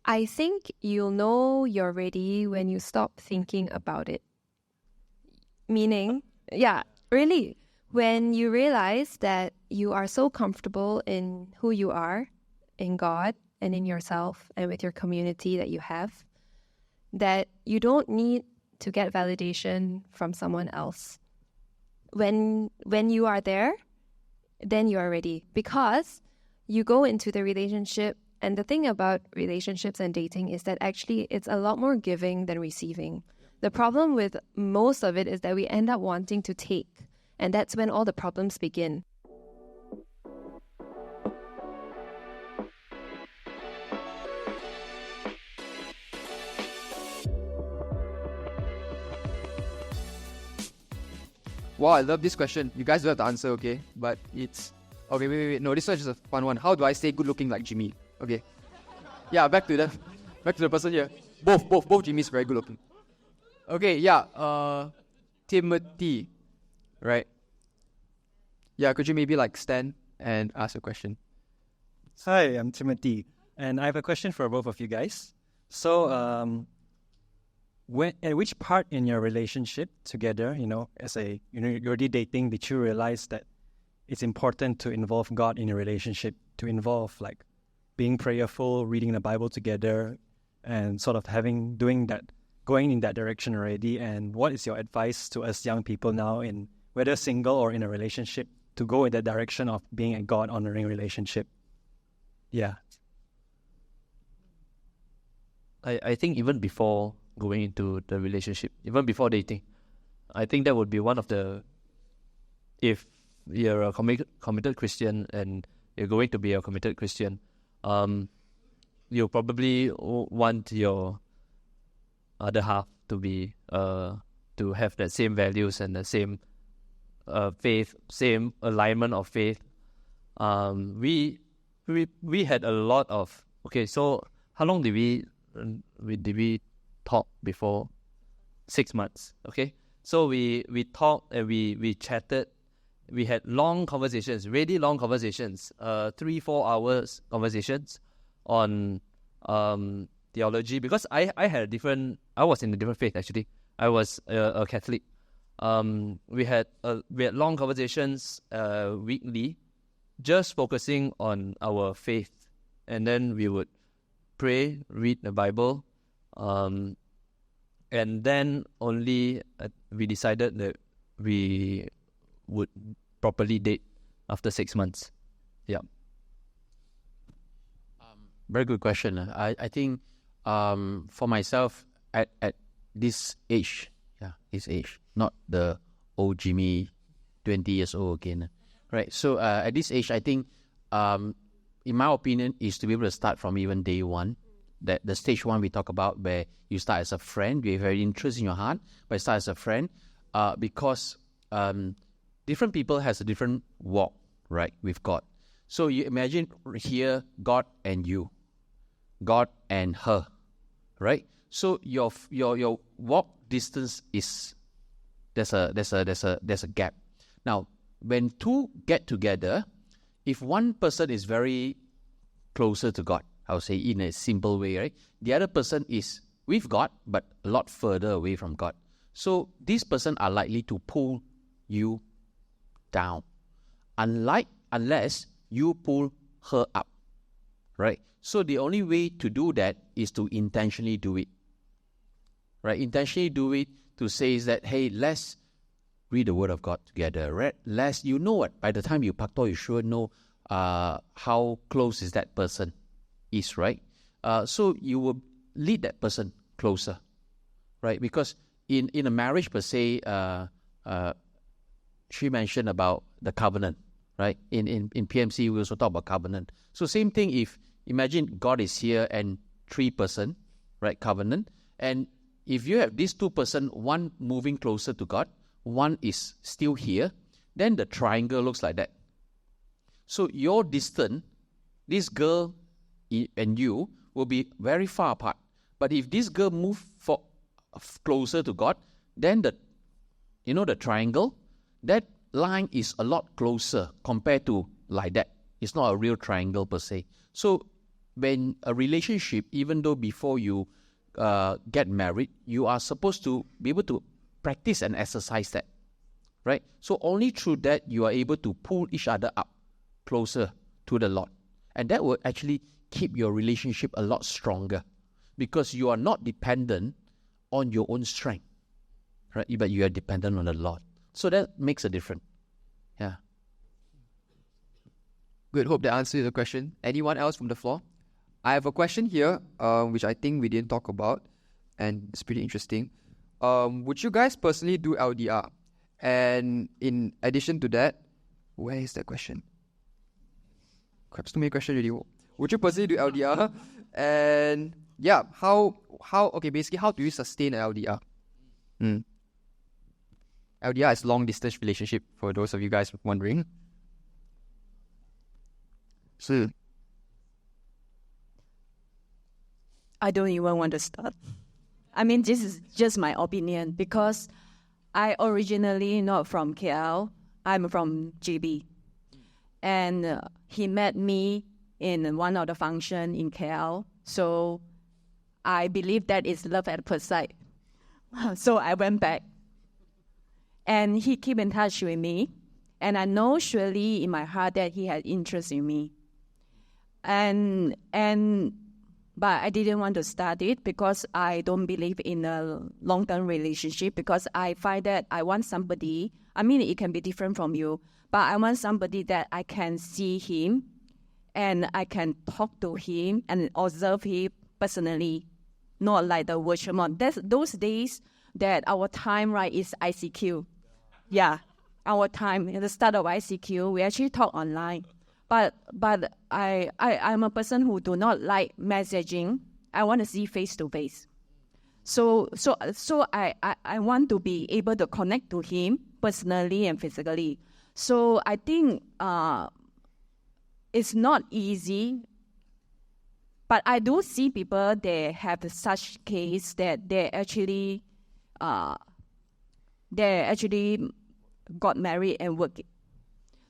I think you'll know you're ready when you stop thinking about it. Meaning, yeah, really, when you realize that you are so comfortable in who you are, in God and in yourself and with your community that you have, that you don't need to get validation from someone else. When you are there, then you are ready, because you go into the relationship. And the thing about relationships and dating is that actually it's a lot more giving than receiving. The problem with most of it is that we end up wanting to take, and that's when all the problems begin. Wow, I love this question. You guys don't have to answer, okay? But it's... Okay, wait. No, this one is just a fun one. How do I stay good looking like Jimmy? Okay. Yeah, back to the person here. Both Jimmys very good looking. Okay, yeah. Timothy, right? Yeah, could you maybe stand and ask a question? Hi, I'm Timothy, and I have a question for both of you guys. So, at which part in your relationship together, you're already dating, did you realize that it's important to involve God in your relationship, to involve being prayerful, reading the Bible together, and sort of going in that direction already? And what is your advice to us young people now, in whether single or in a relationship, to go in that direction of being a God-honoring relationship? Yeah. I think even before going into the relationship, even before dating, I think that would be one of the... If you're a committed Christian and you're going to be a committed Christian, you probably want your other half to be to have that same values and the same faith, same alignment of faith. We had a lot of... Okay, so how long did we talk before? 6 months. Okay, so we talked and we chatted. We had long conversations, really long conversations, 3-4 hours conversations on theology, because I was in a different faith actually. I was a Catholic. We had long conversations weekly, just focusing on our faith, and then we would pray, read the Bible, and then only we decided that we would properly date after 6 months. Yeah. Very good question. I think for myself at this age, not the old Jimmy, 20 years old again, right? So at this age, I think, in my opinion, is to be able to start from even day one. That the stage one we talk about, where you start as a friend, you have very interest in your heart, but you start as a friend, because different people has a different walk, right, with God. So you imagine here, God and you, God and her, right? So your walk distance is there's a gap. Now, when two get together, if one person is very closer to God, I would say in a simple way, right? The other person is with God, but a lot further away from God. So this person are likely to pull you down, unless you pull her up, right? So the only way to do that is to intentionally do it, right? Intentionally do it to say is that, hey, let's read the Word of God together, right? You know what? By the time you paktor, you should know how close is that person is, right? So you will lead that person closer, right? Because in a marriage per se, she mentioned about the covenant, right? In PMC, we also talk about covenant. So same thing, if imagine God is here and 3 person, right? Covenant. And if you have these 2 person, one moving closer to God, one is still here, then the triangle looks like that. So your distance, this girl and you will be very far apart. But if this girl move closer to God, then the triangle, that line is a lot closer compared to like that. It's not a real triangle per se. So when a relationship, even though before you get married, you are supposed to be able to practice and exercise that, right? So only through that you are able to pull each other up closer to the Lord. And that will actually keep your relationship a lot stronger because you are not dependent on your own strength, right? But you are dependent on the Lord. So that makes a difference. Yeah. Good. Hope that answers the question. Anyone else from the floor? I have a question here, which I think we didn't talk about, and it's pretty interesting. Would you guys personally do LDR? And in addition to that, where is that question? Crap, too many questions already. Would you personally do LDR? And yeah, basically, how do you sustain an LDR? LDR is long distance relationship, for those of you guys wondering. So, I don't even want to start. I mean, this is just my opinion because I originally not from KL. I'm from GB. And he met me in one of the function in KL. So I believe that is love at first sight. So I went back. And he keep in touch with me. And I know surely in my heart that he had interest in me. But I didn't want to start it because I don't believe in a long-term relationship because I find that I want somebody, I mean, it can be different from you, but I want somebody that I can see him and I can talk to him and observe him personally, not like the virtual one. Those days that our time, right, is ICQ. Yeah, our time, at the start of ICQ, we actually talk online. But I'm a person who do not like messaging. I want to see face to face. So I want to be able to connect to him personally and physically. So I think it's not easy. But I do see people they have such case that they actually got married and working.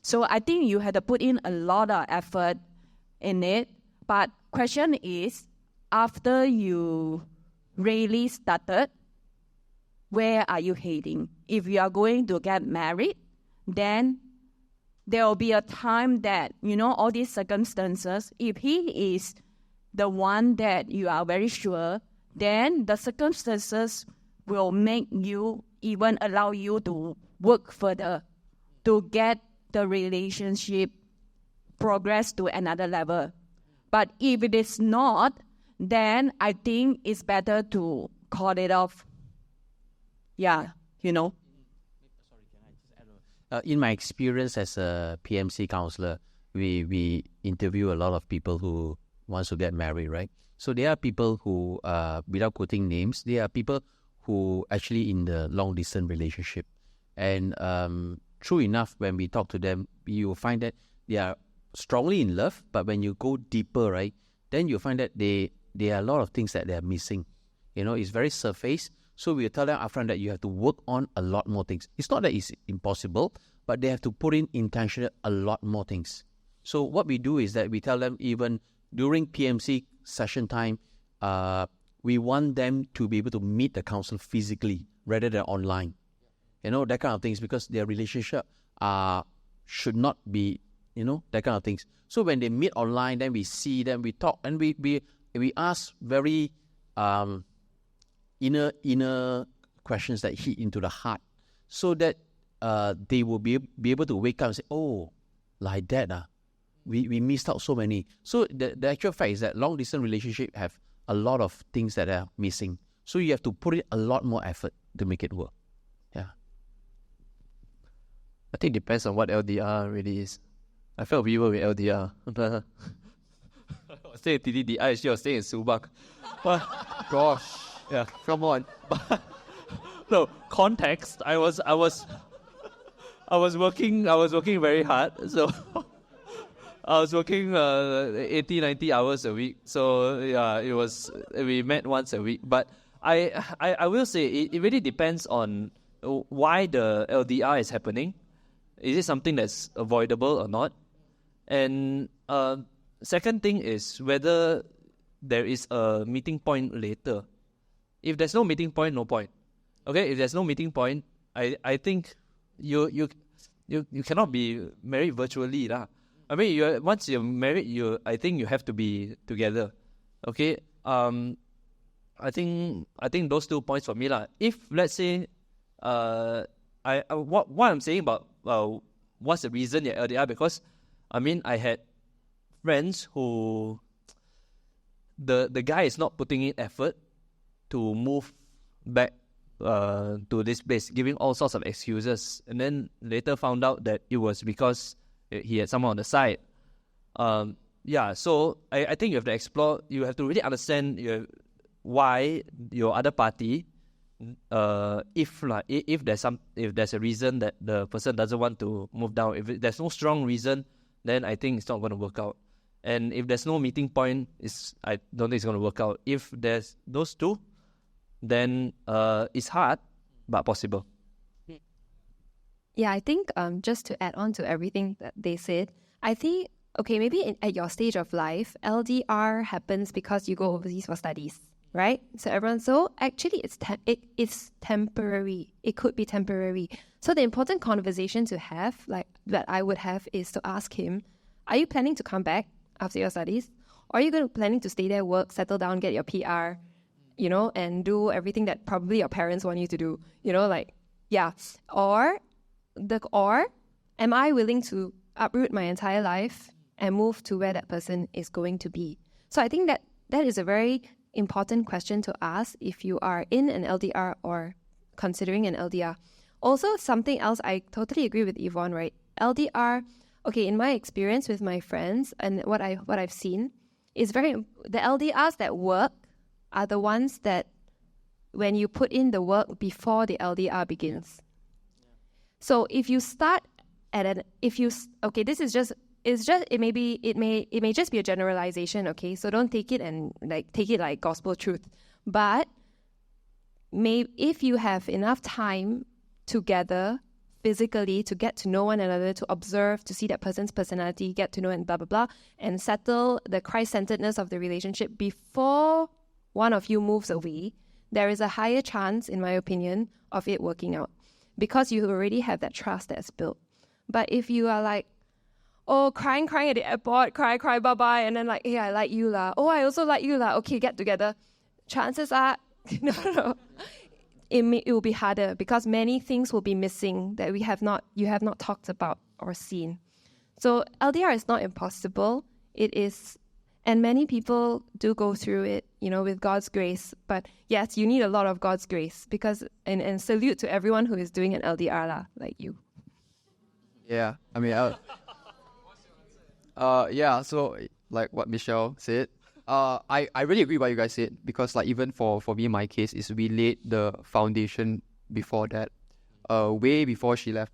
So I think you had to put in a lot of effort in it. But question is, after you really started, where are you heading? If you are going to get married, then there will be a time that, all these circumstances, if he is the one that you are very sure, then the circumstances will make you even allow you to work further to get the relationship progress to another level. But if it is not, then I think it's better to call it off. Yeah, Sorry, can I just add in my experience as a PMC counselor, we interview a lot of people who wants to get married, right? So there are people who, without quoting names, there are people who actually in the long distance relationship. And true enough, when we talk to them, you will find that they are strongly in love, but when you go deeper, right, then you find that there are a lot of things that they are missing. It's very surface. So we tell them upfront that you have to work on a lot more things. It's not that it's impossible, but they have to put in intentional a lot more things. So what we do is that we tell them even during PMC session time, we want them to be able to meet the counselor physically rather than online. That kind of things, because their relationship should not be, that kind of things. So when they meet online, then we see them, we talk, and we ask very inner questions that hit into the heart, so that they will be able to wake up and say, oh, like that, we missed out so many. So the actual fact is that long distance relationship have a lot of things that are missing. So you have to put in a lot more effort to make it work. Yeah. I think it depends on what LDR really is. I felt weird with LDR. I was staying in TDDI, actually I was staying in Subang. Gosh, Yeah. come on. No, context. I was working very hard. So I was working 80, 90 hours a week. So yeah, we met once a week. But I will say it really depends on why the LDR is happening. Is it something that's avoidable or not? And second thing is whether there is a meeting point later. If there's no meeting point, no point. Okay, if there's no meeting point, I think you cannot be married virtually lah. I mean, once you're married, I think you have to be together. Okay. I think those 2 points for me lah. If let's say, what I'm saying about what's the reason you're LDR, because I mean I had friends who the guy is not putting in effort to move back to this place, giving all sorts of excuses, and then later found out that it was because he had someone on the side. So I think you have to explore. You have to really understand why your other party, if there's a reason that the person doesn't want to move down. If there's no strong reason, then I think it's not going to work out. And if there's no meeting point, I don't think it's going to work out. If there's those two, then it's hard but possible. Yeah, I think just to add on to everything that they said, I think, okay, maybe at your stage of life, LDR happens because you go overseas for studies, right? So actually it's temporary. It could be temporary. So the important conversation to have, like that I would have, is to ask him, are you planning to come back after your studies? Or are you planning to stay there, work, settle down, get your PR, and do everything that probably your parents want you to do, Or am I willing to uproot my entire life and move to where that person is going to be? So I think that is a very important question to ask if you are in an LDR or considering an LDR. Also, something else, I totally agree with Yvonne, right? LDR, okay, in my experience with my friends and what I've seen is the LDRs that work are the ones that when you put in the work before the LDR begins. So if you start it may just be a generalization, okay? So don't take it like gospel truth. But if you have enough time together physically to get to know one another, to observe, to see that person's personality, get to know and blah, blah, blah, and settle the Christ-centeredness of the relationship before one of you moves away, there is a higher chance, in my opinion, of it working out because you already have that trust that's built. But if you are like, crying at the airport, cry, bye-bye, and then like, hey, I like you lah. Oh, I also like you lah. Okay, get together. Chances are, no. It will be harder because many things will be missing that you have not talked about or seen. So LDR is not impossible. It is, and many people do go through it, with God's grace. But yes, you need a lot of God's grace because, and salute to everyone who is doing an LDR lah, like you. Yeah, I mean, so like what Michelle said, I really agree with what you guys said because like even for me, my case is we laid the foundation before that, way before she left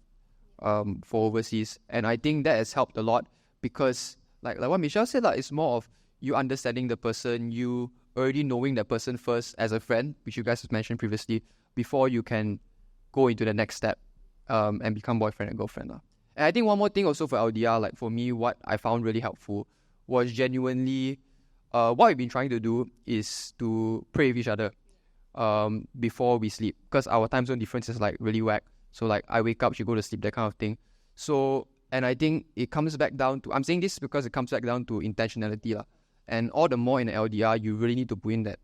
for overseas, and I think that has helped a lot because like what Michelle said, it's more of you understanding the person, you already knowing that person first as a friend, which you guys have mentioned previously, before you can go into the next step and become boyfriend and girlfriend lah. And I think one more thing also for LDR, like for me, what I found really helpful was genuinely, what we've been trying to do is to pray with each other before we sleep. Because our time zone difference is like really whack. So like I wake up, she go to sleep, that kind of thing. So, and I think it comes back down to, I'm saying this because it comes back down to intentionality lah. And all the more in an LDR, you really need to put in that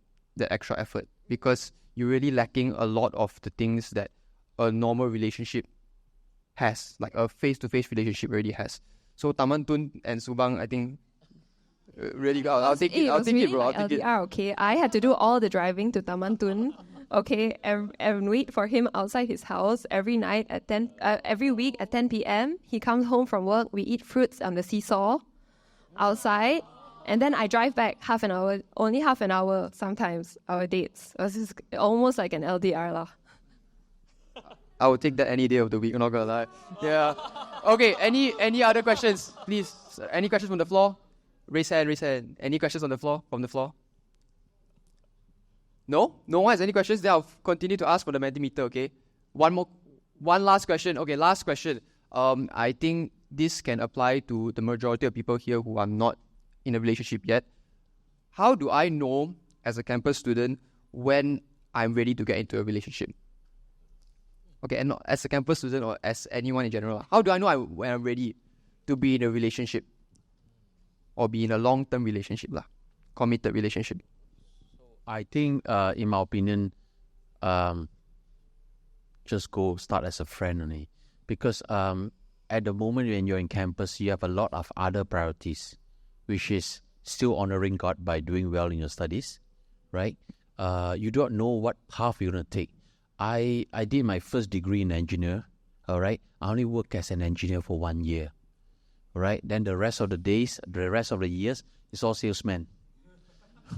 extra effort because you're really lacking a lot of the things that a normal relationship has, like a face-to-face relationship already has. So Taman Tun and Subang, I think, really, I'll take it, bro. I'll take it. Okay, I had to do all the driving to Taman Tun, okay, and wait for him outside his house every night at 10. Every week at 10 p.m. He comes home from work. We eat fruits on the seesaw outside, and then I drive back only half an hour. Sometimes our dates. It was almost like an LDR lah. I would take that any day of the week, I'm not gonna lie. Yeah. Okay, any other questions, please? Any questions from the floor? Raise hand. Any questions from the floor? No? No one has any questions? Then I'll continue to ask for the Mentimeter, okay? One last question. Okay, last question. I think this can apply to the majority of people here who are not in a relationship yet, how do I know as a campus student when I'm ready to get into a relationship? Okay, and not as a campus student or as anyone in general, how do I know when I'm ready to be in a relationship or be in a long-term relationship, committed relationship? I think, in my opinion, just go start as a friend only. Because at the moment when you're in campus, you have a lot of other priorities, which is still honoring God by doing well in your studies, right? You don't know what path you're going to take. I did my first degree in engineer, all right? I only worked as an engineer for 1 year, all right? Then the rest of the days, the rest of the years, it's all salesman.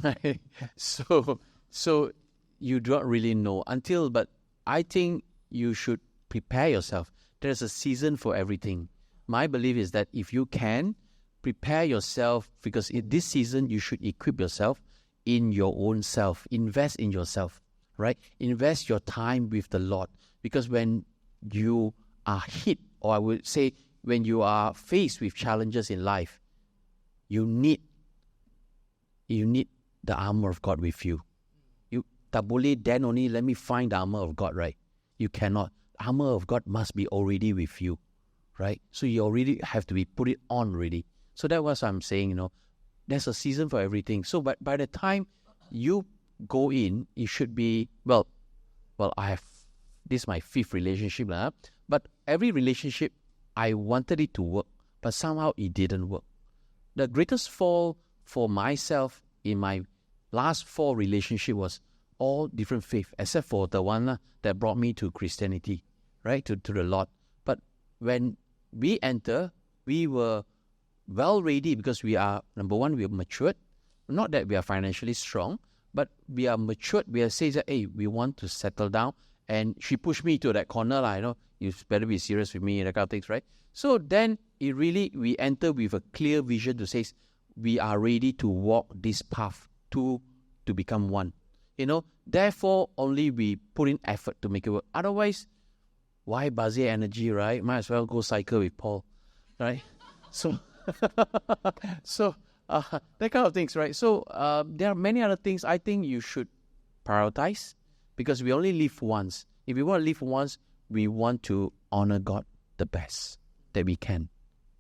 Right? So you don't really know but I think you should prepare yourself. There's a season for everything. My belief is that if you can, prepare yourself, because in this season, you should equip yourself in your own self. Invest in yourself, right? Invest your time with the Lord. Because when you are hit, or I would say when you are faced with challenges in life, you need the armor of God with you. You tak boleh then only let me find the armor of God, right? You cannot. Armor of God must be already with you, right? So you already have to put it on already. So that's what I'm saying, there's a season for everything. So but by the time you go in, it should be, well, this is my 5th relationship, but every relationship, I wanted it to work, but somehow it didn't work. The greatest fall for myself in my last 4 relationships was all different faith, except for the one that brought me to Christianity, right, to the Lord. But when we enter, we were well ready because we are, number one, we are matured. Not that we are financially strong, but we are matured. We are saying that, hey, we want to settle down. And she pushed me to that corner, you better be serious with me, that kind of things, right? So then we enter with a clear vision to say, we are ready to walk this path to become one. Therefore, only we put in effort to make it work. Otherwise, why buzzy energy, right? Might as well go cycle with Paul, right? So, that kind of things, right? So, there are many other things I think you should prioritize, because we only live once. If we want to live once, we want to honor God the best that we can.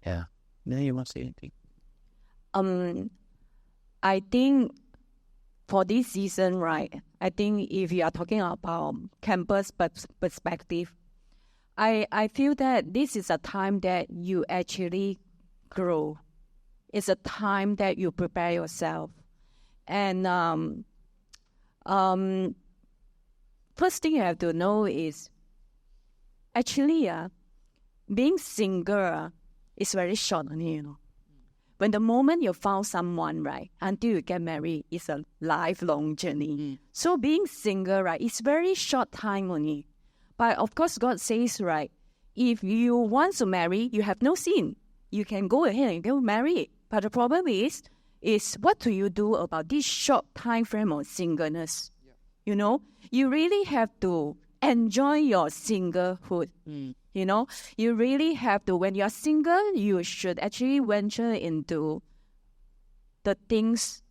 Yeah. Then you want to say anything? I think for this season, right, I think if you are talking about campus perspective, I feel that this is a time that you actually grow. It's a time that you prepare yourself. And first thing you have to know is, actually, being single is very short, When the moment you found someone, right, until you get married, it's a lifelong journey. So being single, right, it's very short time only. But of course, God says, right, if you want to marry, you have no sin. You can go ahead and get married. But the problem is what do you do about this short time frame of singleness? Yeah. You really have to enjoy your singlehood. You really have to, when you're single, you should actually venture into the things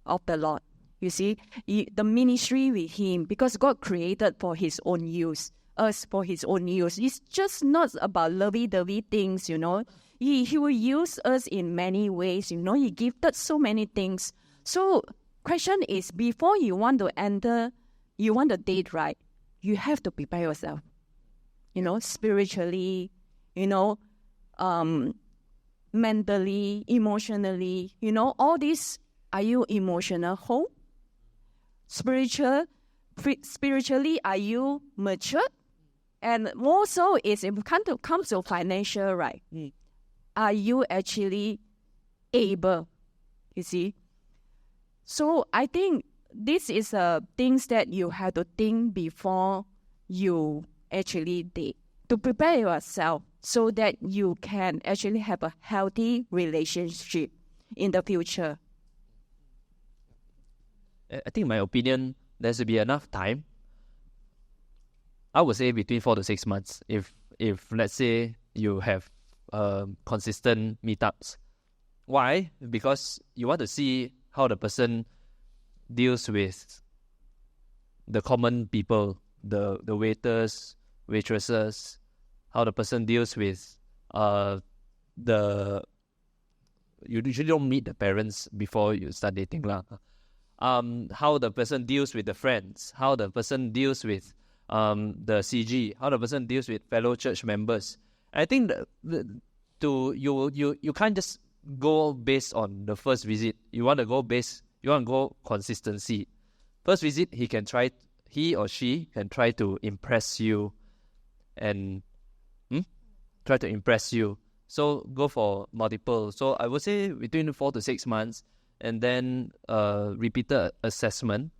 of the Lord. You see, the ministry with Him, because God created for His own use, us for His own use. It's just not about lovey-dovey things, He will use us in many ways, He gifted so many things. So, question is, before you want to enter, you want to date, right? You have to prepare yourself. Spiritually, mentally, emotionally, all this. Are you emotional whole? Spiritually, are you mature? And also, if it comes to financial, right? Are you actually able? You see? So I think this is things that you have to think before you actually date, to prepare yourself so that you can actually have a healthy relationship in the future. I think in my opinion, there should be enough time. I would say between 4 to 6 months. If let's say you have consistent meetups Why? Because you want to see how the person deals with the common people, the waiters, waitresses, how the person deals with you usually don't meet the parents before you start dating lah. How the person deals with the friends, how the person deals with the CG, how the person deals with fellow church members. I think you can't just go based on the first visit. You want to go consistency. First visit, he or she can try to impress you and try to impress you. So go for multiple. So I would say between 4 to 6 months, and then repeated assessment,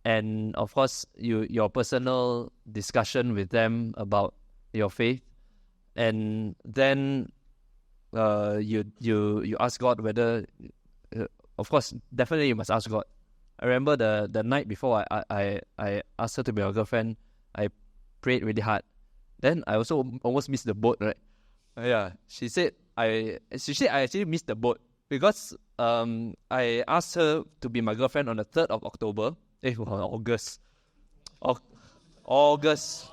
and of course your personal discussion with them about your faith, and then you ask God whether, of course, definitely you must ask God. I remember the night before I asked her to be my girlfriend, I prayed really hard. Then I also almost missed the boat, right? Yeah, she said I actually missed the boat because I asked her to be my girlfriend on the 3rd of October. August. August.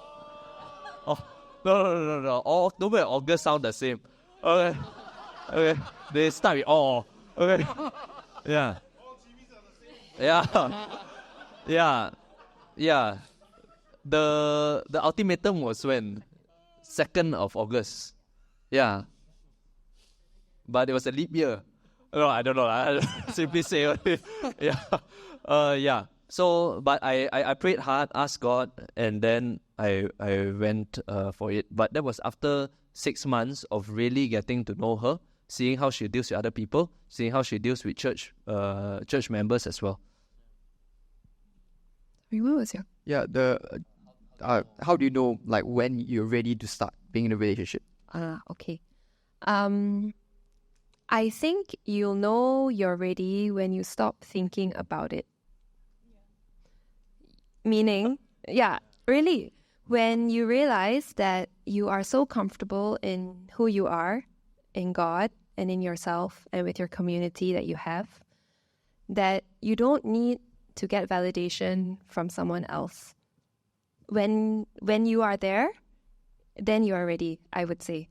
Oh, no. October and August sound the same. Okay. They start with all. Okay. Yeah. The ultimatum was when 2nd of August. Yeah. But it was a leap year. No, I don't know. I simply say it. Yeah. So, but I prayed hard, asked God, and then I went for it. But that was after 6 months of really getting to know her, seeing how she deals with other people, seeing how she deals with church members as well. What was your? Yeah, how do you know like when you're ready to start being in a relationship? Okay. I think you'll know you're ready when you stop thinking about it. Meaning, really, when you realize that you are so comfortable in who you are, in God, and in yourself, and with your community that you have, that you don't need to get validation from someone else. When you are there, then you are ready, I would say,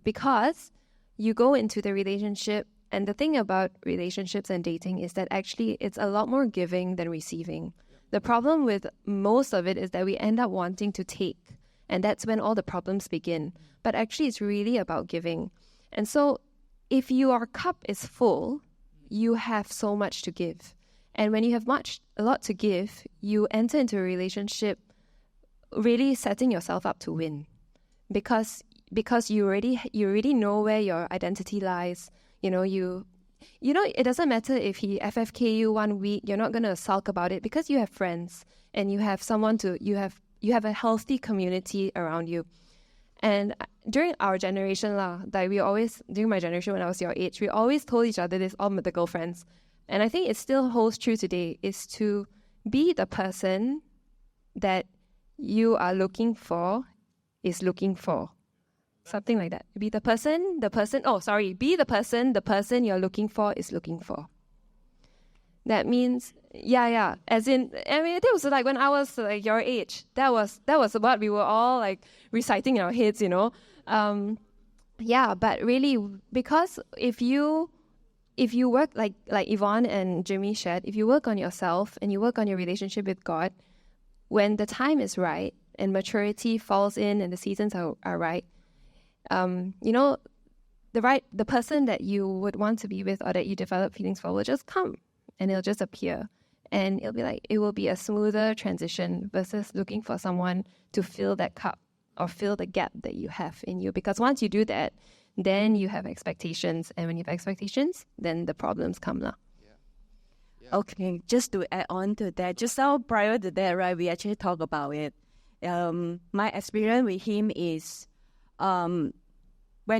because you go into the relationship, and the thing about relationships and dating is that actually it's a lot more giving than receiving. The problem with most of it is that we end up wanting to take, and that's when all the problems begin. But actually it's really about giving. And so if your cup is full, you have so much to give. And when you have a lot to give, you enter into a relationship really setting yourself up to win. Because you already know where your identity lies. It doesn't matter if he FFK you 1 week, you're not going to sulk about it because you have friends and you have you have a healthy community around you. And during our generation, during my generation when I was your age, we always told each other this, all the girlfriends. And I think it still holds true today, is to be the person that you are looking for is looking for. Something like that. Be the person the person you're looking for is looking for. That means, as in, I mean, it was like when I was like your age, that was what we were all like reciting in our heads, but really, because if you work like Yvonne and Jimmy shared, if you work on yourself and you work on your relationship with God, when the time is right and maturity falls in and the seasons are right, the person that you would want to be with or that you develop feelings for will just come and it'll just appear, and it will be a smoother transition versus looking for someone to fill that cup or fill the gap that you have in you. Because once you do that, then you have expectations, and when you have expectations, then the problems come lah. Okay, just to add on to that, just now prior to that, right, we actually talked about it. My experience with him is when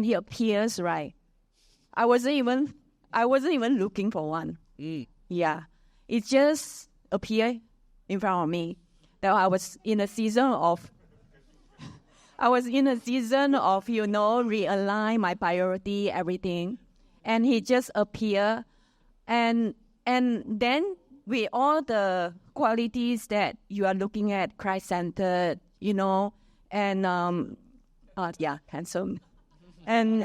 he appears, right, I wasn't even looking for one. Yeah, it just appeared in front of me. That I was in a season of realign my priority, everything. and he just appear, and then with all the qualities that you are looking at, Christ-centered, and handsome, and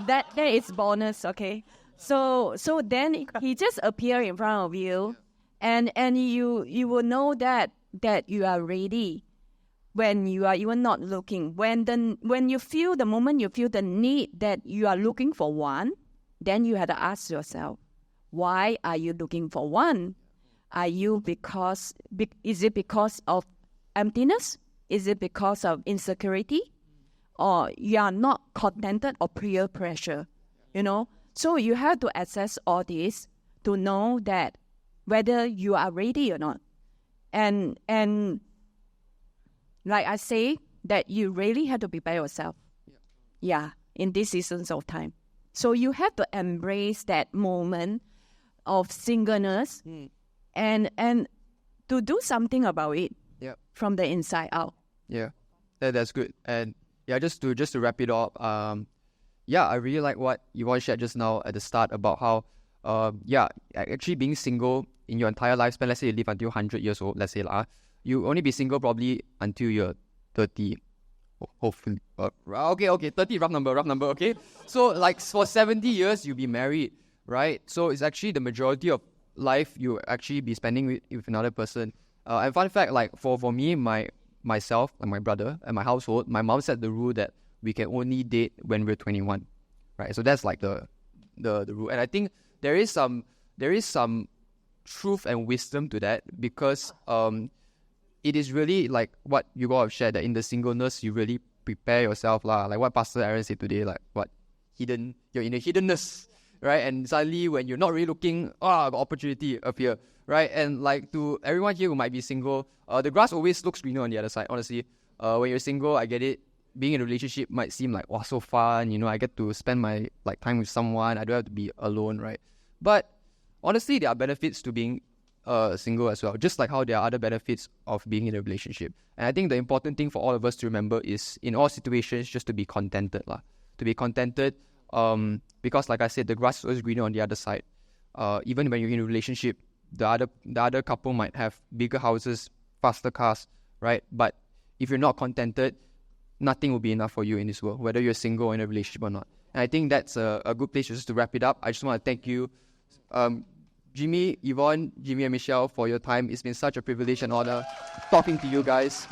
that is bonus, okay. So then he just appear in front of you, and you will know that you are ready when you are even not looking. When you feel the moment you feel the need that you are looking for one, then you have to ask yourself, why are you looking for one? Is it because of emptiness? Is it because of insecurity? Or you are not contented or peer pressure? So you have to assess all this to know that whether you are ready or not. And like I say, that you really have to prepare yourself. In these seasons of time. So you have to embrace that moment of singleness and to do something about it from the inside out. Yeah, that's good. And just to wrap it up, I really like what Yvonne shared just now at the start about how, actually being single in your entire lifespan, let's say you live until 100 years old, let's say, you only be single probably until you're 30. Hopefully. Okay, 30, rough number, okay? So, like, for 70 years, you'll be married, right? So, it's actually the majority of life you actually be spending with another person. And fun fact, like, for me, myself and my brother and my household, my mom set the rule that we can only date when we're 21, right? So, that's like the rule. And I think there is some truth and wisdom to that, because it is really like what you all have shared, that in the singleness, you really prepare yourself, like what Pastor Aaron said today, like you're in a hiddenness, right? And suddenly when you're not really looking, the opportunity appear, right? And like to everyone here who might be single, the grass always looks greener on the other side, honestly. When you're single, I get it. Being in a relationship might seem like, so fun, I get to spend my time with someone, I don't have to be alone, right? But honestly, there are benefits to being single as well, just like how there are other benefits of being in a relationship. And I think the important thing for all of us to remember is, in all situations, just to be contented, to be contented, because like I said, the grass is always greener on the other side. Even when you're in a relationship, the other couple might have bigger houses, faster cars, right? But if you're not contented, nothing will be enough for you in this world, whether you're single or in a relationship or not. And I think that's a good place just to wrap it up. I just want to thank you, Jimmy, Yvonne, Jimmy and Michelle, for your time. It's been such a privilege and honor talking to you guys.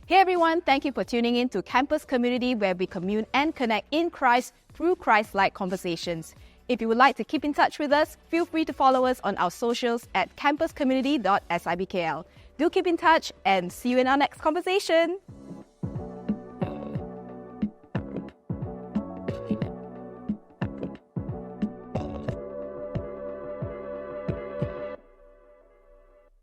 Hey everyone, thank you for tuning in to Campus Community, where we commune and connect in Christ through Christ-like conversations. If you would like to keep in touch with us, feel free to follow us on our socials at campuscommunity.sibkl. Do keep in touch and see you in our next conversation.